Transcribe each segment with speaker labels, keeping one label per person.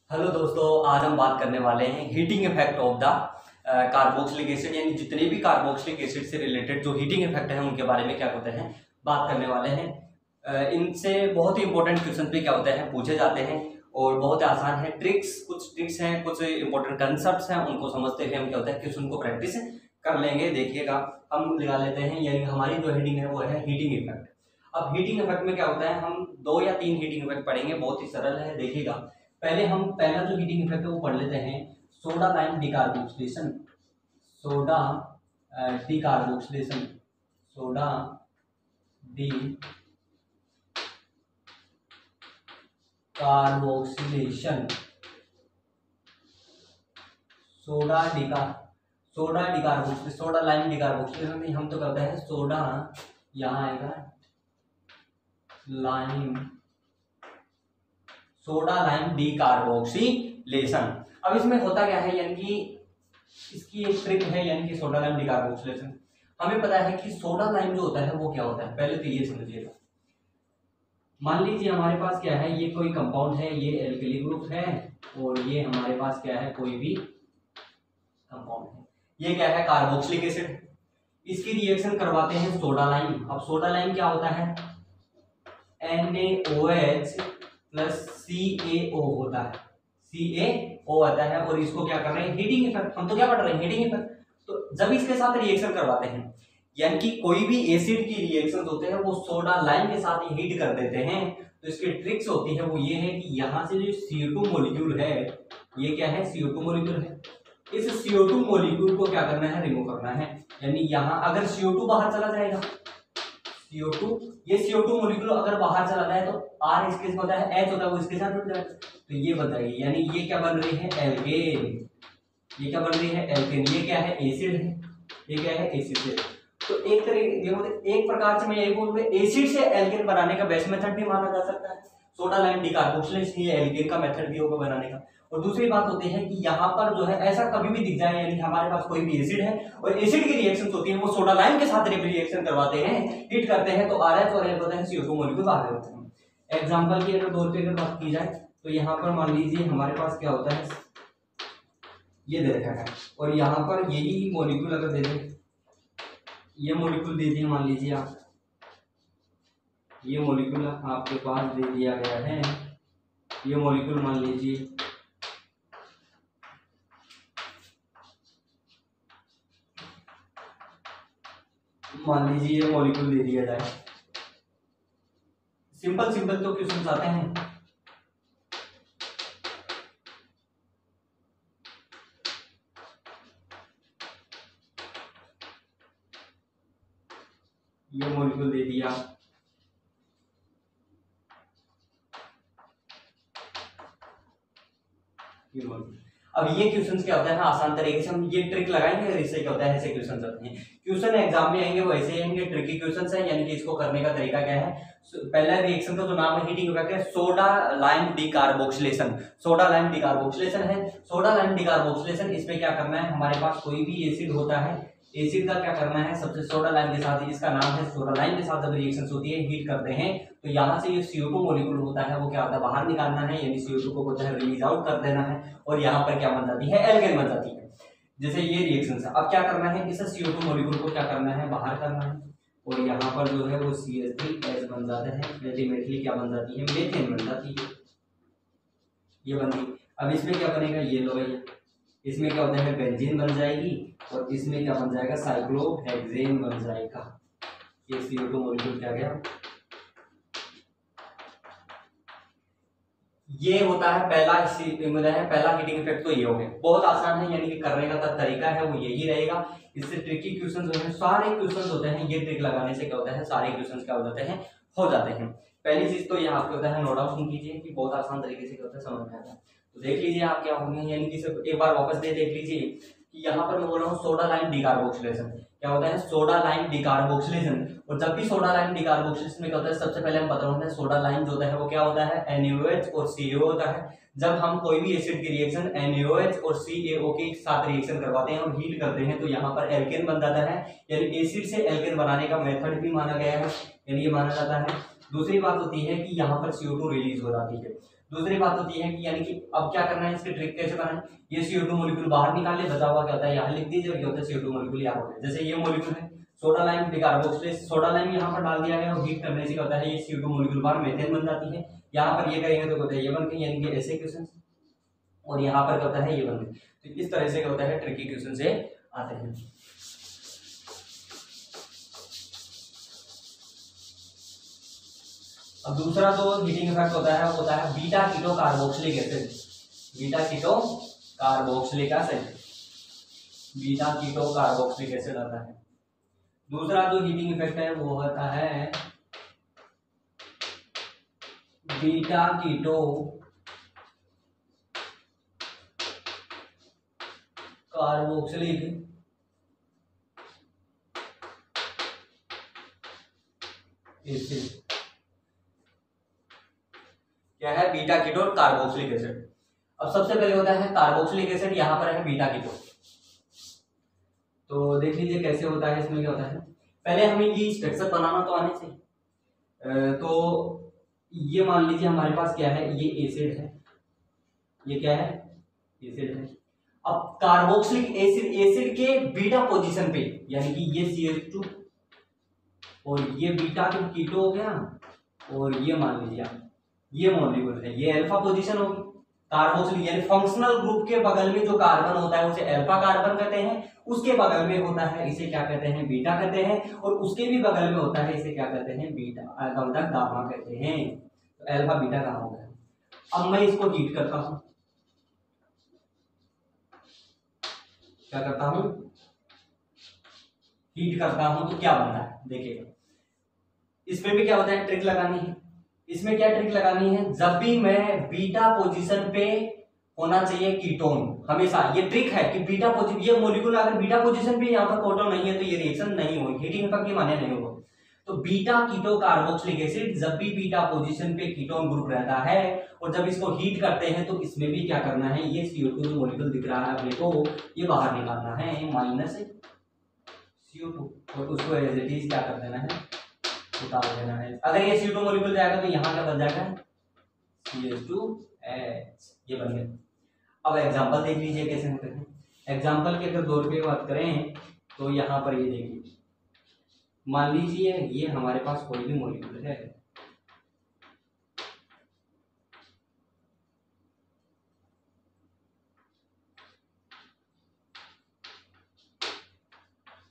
Speaker 1: Hello दोस्तों, आज हम बात करने वाले हैं heating effect of the carboxylic acid, यानी जितने भी कार्बोक्सिलिक एसिड से रिलेटेड जो हीटिंग इफेक्ट है उनके बारे में क्या होते हैं बात करने वाले हैं। इनसे बहुत ही इंपॉर्टेंट क्वेश्चन पे क्या होते हैं पूछे जाते हैं और बहुत आसान है। कुछ ट्रिक्स हैं, कुछ इंपॉर्टेंट कंसेप्ट हैं, उनको समझते हुए हम क्या होता है क्वेश्चन को प्रैक्टिस कर लेंगे। देखिएगा, हम लगा लेते हैं, यानी हमारी जो हेडिंग है वो है हीटिंग इफेक्ट। अब हीटिंग इफेक्ट में क्या होता है, हम 2 या 3 हीटिंग इफेक्ट पढ़ेंगे, बहुत ही सरल है। देखिएगा, पहला जो हीटिंग इफेक्ट है वो पढ़ लेते हैं, soda lime decarboxylation. Soda decarboxylation soda D carboxylation soda decarboxylation soda lime decarboxylation में हम तो करते हैं सोडा, यहाँ आएगा लाइम, सोडा लाइम डिकार्बोक्सिलेशन। अब इसमें होता क्या है, यानी कि इसकी एक ट्रिक है, यानी कि सोडा लाइम डिकार्बोक्सिलेशन। हमें पता है कि सोडा लाइम जो होता है वो क्या होता है, पहले तो ये समझिएगा। मान लीजिए हमारे पास क्या है, ये कोई कंपाउंड है, ये एल्कली ग्रुप है, और ये हमारे पास क्या है, कोई भी कंपाउंड है। ये क्या है, कार्बोक्सिलिक एसिड। इसकी रिएक्शन करवाते हैं सोडा लाइम। अब सोडा लाइम क्या होता है, NaOH प्लस CaO होता है, CaO आता है। और इसको क्या कर रहे हैं, हीटिंग इफेक्ट। हम तो क्या पढ़ रहे हैं, हीटिंग इफेक्ट। तो जब इसके साथ रिएक्शन करवाते हैं, यानी कि कोई भी एसिड की रिएक्शन होते हैं वो सोडा लाइम के साथ हीट कर देते हैं, तो इसकी ट्रिक्स होती है वो ये है कि यहाँ से जो CO2 मॉलिक्यूल है, ये क्या है, CO2 मॉलिक्यूल है। इस CO2 मॉलिक्यूल को क्या करना है, रिमूव करना है। यानी यहाँ अगर CO2 बाहर चला जाएगा, ये CO2 मॉलिक्यूल अगर बाहर चला जाए तो R इसके साथ होता है, H होता है, वो इसके साथ जुड़ जाएगा, तो ये बन जाएगी। यानी ये क्या बन रही है, एल्केन। ये क्या बन रही है, एल्केन। ये क्या है, एसिड है। ये क्या है, एसिड है। तो एक प्रकार से मैं यही बोलूंगा, एसिड से एल्केन बनाने का बेस्ट मेथड भी माना जा सकता है सोडा लाइम डिकार्बोक्सिलेशन, ये एल्केन का मेथड भी होगा बनाने का। और दूसरी बात होती है कि यहाँ पर जो है ऐसा कभी भी दिख जाए, यानी हमारे पास कोई भी एसिड है और एसिड की रिएक्शन होती है, वो सोडा लाइम के साथ रिएक्शन करवाते हैं, हीट करते हैं, तो RH और L होते हैं, CO2 मॉलिक्यूल बाहर होते हैं। एग्जांपल की अगर तौर पे अगर बात की जाए तो यहाँ पर मान लीजिए हमारे पास क्या होता है, ये दे रखा है, और यहाँ पर यही मॉलिक्यूल अगर दे दें, ये मॉलिक्यूल दे दिए, मान लीजिए आप, ये मॉलिक्यूल आपके पास दे दिया गया है, ये मॉलिक्यूल मान लीजिए ये मॉलिक्यूल दे दिया जाए। सिंपल तो क्वेश्चन आते हैं। ये मॉलिक्यूल दे दिया, ये मॉलिक्यूल। अब ये क्वेश्चंस क्या होता है ना, आसान तरीके से हम ये ट्रिक लगाएंगे, इससे क्या होता है, ऐसे क्वेश्चंस आते हैं। क्वेश्चन एग्जाम में आएंगे वो ऐसे आएंगे, ट्रिकी क्वेश्चंस है, यानी कि इसको करने का तरीका क्या है। पहला रिएक्शन का जो नाम है हीटिंग इफेक्ट है, soda lime decarboxylation. Soda lime decarboxylation है, सोडा लाइम डिकार्बोक्सिलेशन। इसमें क्या करना है, हमारे पास कोई भी एसिड होता है, एसिड का क्या करना है, सबसे सोडा लाइम के साथ, इसका नाम है सोडा लाइम के साथ जब रिएक्शन होती है, हीट करते हैं, तो यहाँ से ये CO2 मॉलिक्यूल होता है वो क्या होता है, बाहर निकालना है, यानी CO2 को होता है रिलीज आउट कर देना है, और यहाँ पर क्या बन जाती है, एल्केन बन जाती है। जैसे ये रिएक्शन है, अब क्या करना है, इस CO2 मॉलिक्यूल को क्या करना है, बाहर करना है, और यहाँ पर जो है वो CH3H बन जाता है, अल्टीमेटली क्या बन जाती है, मीथेन बन जाती है, ये बन गई। अब इसमें क्या बनेगा, ये लो भैया, इसमें क्या होता है, बेंजीन बन जाएगी, और इसमें क्या बन जाएगा, साइक्लोहेक्सेन बन जाएगा। ये CO2 मॉलिक्यूल क्या गया, ये होता है पहला हीटिंग इफेक्ट। तो ये हो गया, बहुत आसान है, यानी कि करने का तरीका है वो यही रहेगा। इससे ट्रिकी क्वेश्चन जो है, सारे क्वेश्चन होते हैं, ये ट्रिक लगाने से क्या होता है, सारे क्वेश्चन क्या हो जाते हैं, हो जाते हैं। पहली चीज तो यहाँ पे होता है, नोट डाउन सुन कीजिए कि बहुत आसान तरीके से क्या होता है, समझ में आता है। तो देख लीजिए आप क्या होंगे, यानी कि सिर्फ एक बार वापस देख लीजिए कि यहाँ पर मैं बोल रहा हूँ सोडा लाइम डिकार्बोक्सिलेशन। क्या होता है, सोडा लाइम डिकार्बोक्सिलेशन। और जब भी सोडा लाइम डिकार्बोक्सिलेशन में क्या होता है, सबसे पहले हम बता रहे हैं, सोडा लाइम जो होता है वो क्या होता है, NaOH और CaO होता है। जब हम कोई भी एसिड की रिएक्शन NaOH और CaO के साथ रिएक्शन करवाते हैं और हीट करते हैं, तो यहाँ पर एल्केन बन जाता है, यानी एसिड से एल्केन बनाने का मेथड भी माना गया है, यानी ये माना जाता है। दूसरी बात होती है कि यहाँ पर CO2 रिलीज हो जाती है। दूसरी बात होती है कि यानी कि अब क्या करना है, इसकी ट्रिक कैसे बनाए, ये CO2 मॉलिक्यूल बाहर निकाल ले, बचा हुआ क्या होता है यहाँ लिख दीजिए, क्या होता है CO2 मॉलिक्यूल यहाँ होता है। जैसे ये मॉलिक्यूल है सोडा लाइम डिकार्बोक्सिलेज, सोडा लाइम यहाँ पर डाल दिया गया और हीट करने से क्या होता है ये CO2 मॉलिक्यूल बाहर मेथेन बन जाती है। यहाँ पर ये करेंगे तो क्या होता है ये बन गई, यानी कि ऐसे क्वेश्चन, और यहाँ पर क्या होता है ये बन गई। तो इस तरह से क्या होता है ट्रिकी क्वेश्चन से आते हैं। अब दूसरा जो हीटिंग इफेक्ट होता है beta keto carboxylic acid, beta keto carboxylic acid, beta keto carboxylic acid आता है। दूसरा जो हीटिंग इफेक्ट है वो होता है बीटा कीटो कार्बोक्सिलिक एसिड। क्या है, बीटा कीटो कार्बोक्सिलिक एसिड। अब सबसे पहले होता है कार्बोक्सिलिक एसिड, यहाँ पर है बीटा कीटो। तो देख लीजिए कैसे होता है, इसमें क्या होता है, पहले हमें ये स्ट्रक्चर बनाना तो आने से। तो ये मान लीजिए हमारे पास क्या है, ये एसिड है, ये क्या है एसिड है। अब कार्बोक्सिलिक एसिड, एसिड के बीटा पोजीशन पे, यानी कि ये CH2 और ये बीटा कीटो हो गया, और ये मान लीजिए ये मॉलिक्यूल है, ये अल्फा पोजीशन होगी। कार्बोक्सिलिक यानी फंक्शनल ग्रुप के बगल में जो कार्बन होता है उसे अल्फा कार्बन कहते हैं, उसके बगल में होता है इसे क्या कहते हैं बीटा कहते हैं, और उसके भी बगल में होता है इसे क्या कहते हैं बीटा गामा कहते हैं। तो अल्फा बीटा गामा हो गया। अब मैं इसको हीट करता हूं, क्या करता हूं हीट करता हूं, तो क्या बनता है देखिएगा। इसमें भी क्या होता है ट्रिक लगानी है, इसमें क्या ट्रिक लगानी है, जब भी मैं बीटा पोजीशन पे होना चाहिए कीटोन, हमेशा ये ट्रिक है कि बीटा पोजीशन, ये मॉलिक्यूल अगर बीटा पोजीशन पे यहाँ पर कीटोन नहीं है तो ये रिएक्शन नहीं होगी, हीटिंग इफेक्ट की मान्य नहीं होगा। तो बीटा कीटो कार्बोक्सिलिक एसिड जब भी बीटा पोजीशन पे कीटोन ग्रुप रहता है और जब इसको हीट करते हैं तो इसमें भी क्या करना है, ये CO2 मॉलिक्यूल दिख रहा है अपने को, ये बाहर निकालना है माइनस CO2, और उसको एज इट इज क्या कर देना है उतार देना है। अगर ये CO2 मॉलिक्यूल जाएगा तो यहाँ क्या बन जाएगा CH2H, ये बन गया। अब एग्जांपल देख लीजिए कैसे होते हैं। एग्जांपल के अगर दौर पे बात करें तो यहाँ पर ये देख लीजिए, मान लीजिए ये हमारे पास कोई भी मॉलिक्यूल है,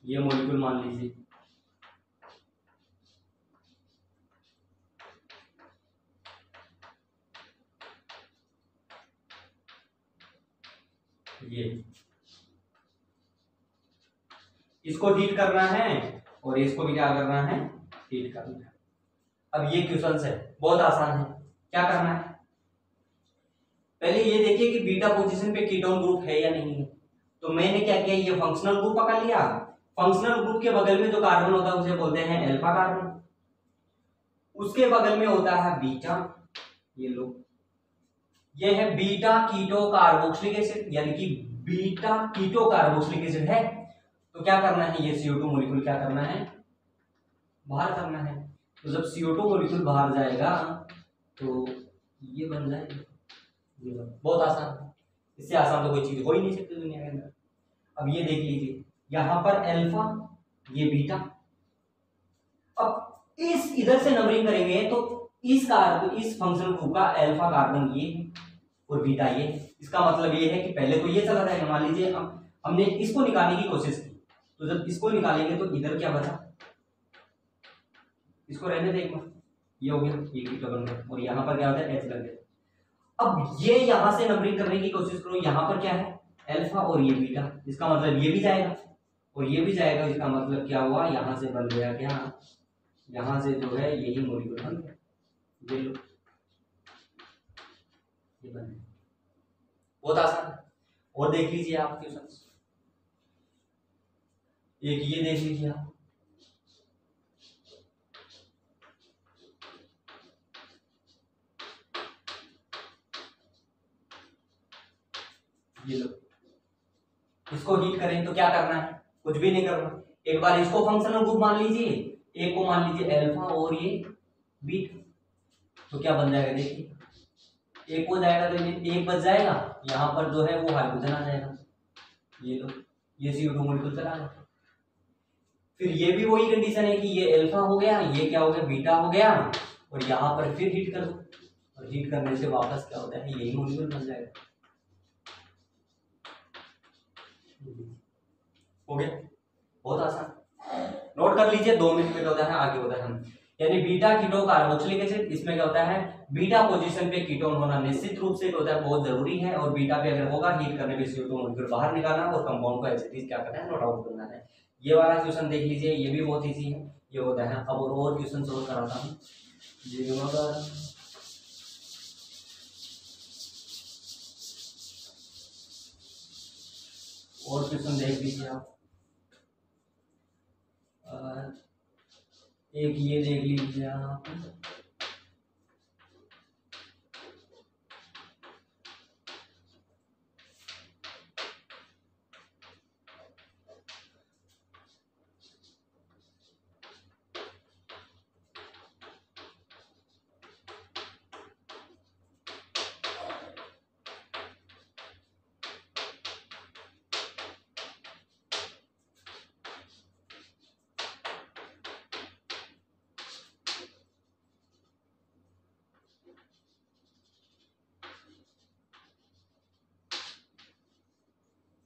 Speaker 1: ये मॉलिक्यूल मान लीजिए ये, इसको हीट करना है और इसको भी क्या करना है हीट करना है। अब ये क्वेश्चन है बहुत आसान है, क्या करना है, पहले ये देखिए कि बीटा पोजीशन पे कीटोन ग्रुप है या नहीं है। तो मैंने क्या किया, ये फंक्शनल ग्रुप पकड़ लिया, फंक्शनल ग्रुप के बगल में जो कार्बन होता है उसे बोलते हैं अल्फा कार्बन, उसके बगल में होता है बीटा, ये लो ये है बीटा कीटो कार्बोक्सिलिक एसिड, यानी कि बीटा कीटो कार्बोक्सिलिक एसिड है। तो क्या करना है, ये CO2 मॉलिक्यूल क्या करना है बाहर करना है। तो जब CO2 मॉलिक्यूल बाहर जाएगा तो ये बन जाएगा, ये बहुत आसान है, इससे आसान तो कोई चीज हो ही नहीं सकती दुनिया के अंदर। अब ये देख लीजिए यहां पर अल्फा, ये बीटा। अब इस इधर से नंबरिंग करेंगे तो इस कार्बन, इस फंक्शनल ग्रुप का अल्फा कार्बन ये और बीटा ये, इसका मतलब ये है कि पहले तो ये चला जाएगा। मान लीजिए हमने इसको निकालने की कोशिश की, तो जब इसको निकालेंगे तो इधर क्या बचा, इसको रहने दे एक बार, ये हो गया, ये कीटो बन गया, और यहाँ पर क्या होता है H लग गया। अब ये यहां से नंबरिंग करने की कोशिश करो, यहाँ पर क्या है अल्फा और ये बीटा, इसका मतलब ये भी जाएगा और ये भी जाएगा, इसका मतलब क्या हुआ, यहां से बन गया क्या, यहां से जो है यही मॉलिक्यूल बन गया, ये लो ये बन गया, बहुत आसान है। और देख लीजिए आप क्वेश्चन, एक ये देख लीजिए आप, ये लो, इसको हीट करें तो क्या करना है, कुछ भी नहीं करना, एक बार इसको फंक्शनल ग्रुप मान लीजिए, एक को मान लीजिए अल्फा और ये बीटा। तो क्या बन जाएगा देखिए, एक हो जाएगा तो एक बच जाएगा, यहाँ पर जो है वो हाइड्रोजन आ जाएगा, ये लो ये CO2 मॉलिक्यूल चला गया। फिर ये भी वही कंडीशन है कि ये अल्फा हो गया, ये क्या हो गया बीटा हो गया, और यहाँ पर फिर हीट कर दो, और हीट करने से वापस क्या होता है यही मॉलिक्यूल बन जाएगा। हो गया, बहुत आसान, नोट कर लीजिए। 2 मिनट में होता है आगे होता है हम, यानी बीटा कीटोन कार्बोक्सिलिक एसिड, इसमें क्या होता है बीटा पोजीशन पे कीटोन होना निश्चित रूप से होता है बहुत जरूरी है, और बीटा पे अगर होगा हीट करने पे CO2 मॉलिक्यूल बाहर निकालना और कंपाउंड को एज इट इज क्या करना है नोट आउट करना है। ये वाला क्वेश्चन देख लीजिए, ये भी बहुत इजी है, ये होता है। अब और क्वेश्चन सोल्व कराता हूँ और क्वेश्चन देख लीजिए आप। एक ये देख लीजिए आप,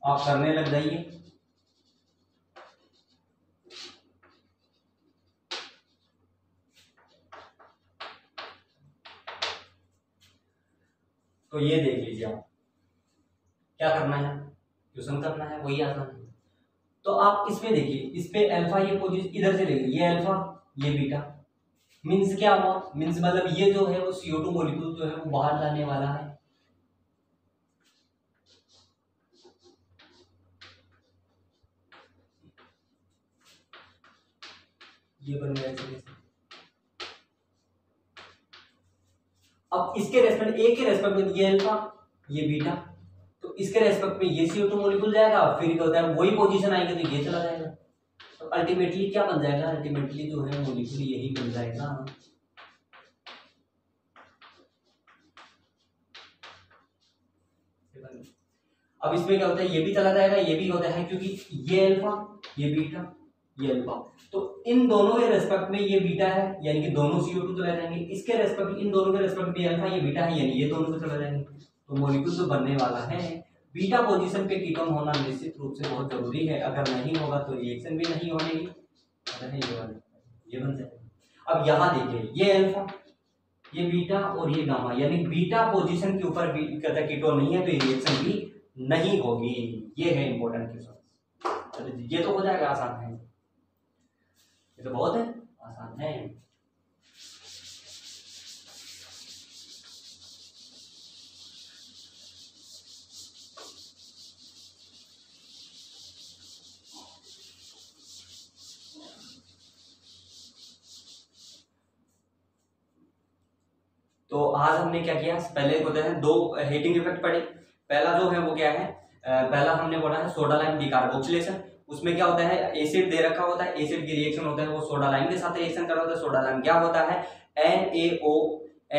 Speaker 1: आप करने लग जाइए। तो ये देख लीजिए आप, क्या करना है क्वेश्चन करना है, वही आसान है। तो आप इसमें देखिए, इस पे अल्फा ये पोजीशन इधर से लेंगे, ये अल्फा ये बीटा, मीन्स क्या हुआ, मीन्स मतलब ये जो है वो CO2 मॉलिक्यूल जो है वो बाहर जाने वाला है। ये बन गया ऐसे। अब इसके रेस्पेक्ट ए के रेस्पेक्ट में ये अल्फा ये बीटा, तो इसके रेस्पेक्ट में ये CO2 मॉलिक्यूल जाएगा, फिर क्या होता है वही पोजीशन आएगी तो ये चला जाएगा। तो अल्टीमेटली क्या बन जाएगा, अल्टीमेटली जो है मॉलिक्यूल यही बन जाएगा। अब इसमें क्या होता है ये भी चला जाएगा, ये भी होता है, क्योंकि ये अल्फा ये बीटा ये अल्फा, तो इन दोनों के रेस्पेक्ट में ये बीटा है, यानी कि दोनों CO2 चले जाएंगे। इसके रेस्पेक्ट इन दोनों के रेस्पेक्ट में अल्फा ये बीटा है, यानी ये दोनों चले जाएंगे। तो मॉलिक्यूल जो बनने वाला है बीटा पोजीशन पे कीटोन होना निश्चित रूप से बहुत जरूरी है, अगर नहीं होगा तो रिएक्शन भी नहीं होने ये बन जाएगा। अब यहाँ देखिए ये अल्फा ये बीटा और ये गामा, यानी बीटा पोजीशन के ऊपर कीटोन नहीं है तो रिएक्शन भी नहीं होगी। ये है इंपॉर्टेंट क्वेश्चन। ये तो हो जाएगा आसान है, ये तो बहुत है आसान है। तो आज हमने क्या किया, पहले होते हैं 2 हीटिंग इफेक्ट पढ़े। पहला जो है वो क्या है, पहला हमने पढ़ा है सोडा लाइम डिकार्बोक्सिलेशन। उसमें क्या होता है एसिड दे रखा होता है, एसिड की रिएक्शन होता है वो सोडा लाइम के साथ रिएक्शन कर रहा होता है। सोडा लाइम क्या होता है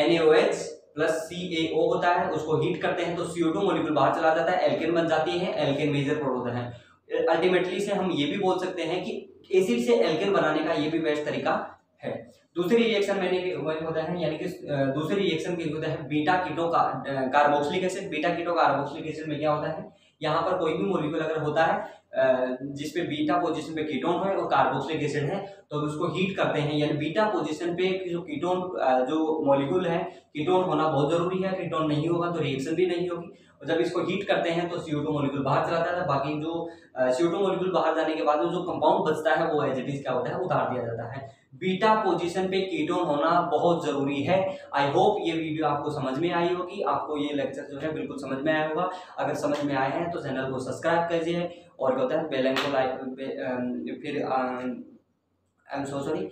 Speaker 1: NaOH प्लस CaO होता है, उसको हीट करते हैं तो CO2 मॉलिक्यूल बाहर चला जाता है, एल्केन बन जाती है, एल्केन मेजर प्रोडक्ट होता है। अल्टीमेटली से हम ये भी बोल सकते हैं कि एसिड से एल्केन बनाने का ये भी बेस्ट तरीका है। दूसरी रिएक्शन होता है, यानी कि दूसरी रिएक्शन की होता है beta keto carboxylic acid. Beta keto carboxylic acid में क्या होता है, यहाँ पर कोई भी मॉलिक्यूल अगर होता है जिसपे बीटा पोजीशन पे कीटोन है और कार्बोक्सिलिक एसिड है तो उसको हीट करते हैं, यानी बीटा पोजीशन पे जो कीटोन जो मॉलिक्यूल है कीटोन होना बहुत जरूरी है। कीटोन नहीं होगा तो रिएक्शन भी नहीं होगी, और जब इसको हीट करते हैं तो CO2 मॉलिक्यूल बाहर चला जाता है। बाकी जो CO2 मॉलिक्यूल बाहर जाने के बाद जो कंपाउंड बचता है वो एज इट इज क्या होता है उतार दिया जाता है। बीटा पोजीशन पे कीटोन होना बहुत जरूरी है। आई होप ये वीडियो आपको समझ में आई होगी, आपको ये लेक्चर जो है बिल्कुल समझ में आया होगा। अगर समझ में आए हैं तो चैनल को सब्सक्राइब कीजिए और क्या होता है बेल आइकन को लाइक, फिर आई एम सो सॉरी